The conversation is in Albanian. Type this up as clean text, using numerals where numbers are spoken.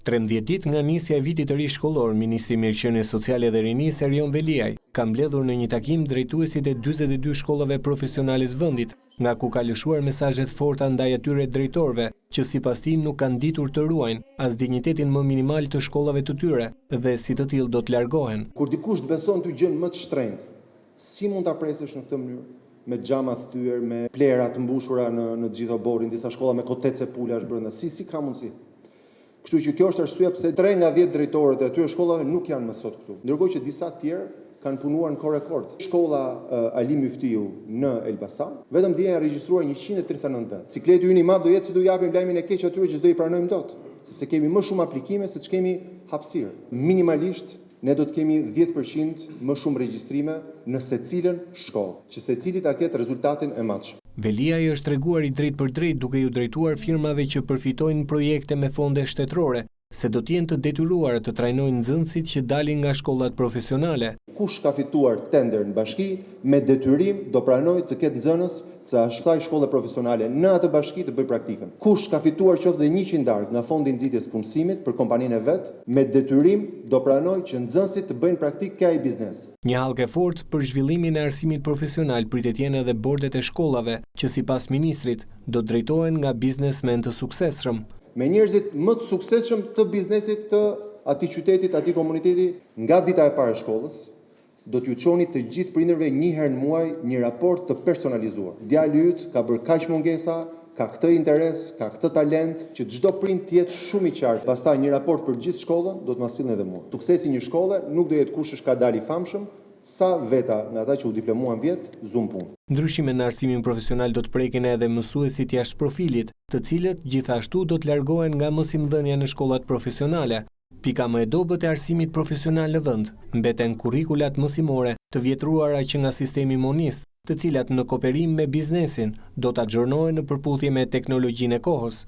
13 ditë nga nisja e vitit të ri shkollor, Ministri i Mirëqenies Sociale dhe Rinisë Erion Veliaj ka mbledhur në një takim drejtuesit e 42 shkollave profesionale të vendit, nga ku ka lëshuar mesazhe të forta ndaj atyre drejtorëve që sipas tij nuk kanë ditur të ruajnë as dinjitetin më minimal të shkollave të tyre dhe si të tillë do të largohen. Kur dikush të beson ty gjën më të shtrenjtë, si mund ta presësh në këtë mënyrë? Me xhama të thyer, me plera të mbushura në gjithë oborin, disa shkolla me kotece pulash brenda. Si ka mundësi? Kështu që kjo është arsyeja pse 3 nga 10 drejtorët e atyre shkollave nuk janë më sot këtu. Ndërkohë që disa të tjerë kanë punuar në kohë rekord. Shkolla Ali Myftiu në Elbasan, vetëm dje janë regjistruar 139 vend. Cikleti ynë i madh do jetë si do japim lajmin e keq atyre që s'do i pranojmë dot, sepse kemi më shumë aplikime se ç'kemi hapësirë. Minimalisht ne do të kemi 10% më shumë regjistrime në secilën shkollë, që secili ta ketë rezultatin e matshëm. Veliaj është treguar i drejt për drejt duke ju drejtuar firmave që përfitojnë projekte me fonde shtetërore, se do të jenë të detyruar të trajnojnë nxënësit që dalin nga shkollat profesionale. Kush ka fituar tender në bashki, me detyrim do pranoj të ketë nxënës të asaj shkolle profesionale në atë bashki të bëj praktikën. Kush ka fituar qoftë dhe 100 darkë nga fondi nxitjes punësimit për kompaninë e vet, me detyrim do pranoj që nxënësit të bëjnë praktikë kësaj biznes. Një hallkë e fortë për zhvillimin e arsimit profesional pritet jenë edhe bordet e shkollave, që sipas ministrit do drejtohen nga biznesmen të suksesshëm. Me njerëzit më të suksesshëm të biznesit të atij qytetit, atij komuniteti, nga dita e parë e shkollës, do t'ju çoni të gjithë prindërve një herë në muaj një raport të personalizuar. Djali yt ka bërë kaq mungesa, ka këtë interes, ka këtë talent, që çdo prind të jetë shumë i qartë. Pastaj një raport për gjithë shkollën do të ma sillni edhe mua. Suksesi i një shkolle nuk do jetë kush është ka dalë i famshëm, sa veta nga ata që u diplomuan vjet, zum punë. Ndryshime në arsimin profesional do të prekin edhe mësuesit jashtë profilit, të cilët gjithashtu do të largohen nga mësimdhënia në shkollat profesionale. Pika më e dobët e arsimit profesional në vend mbeten kurrikulat mësimore të vjetruara që nga sistemi monist, të cilat në kooperim me biznesin do të axhornohen në përputhje me teknologjinë e kohës.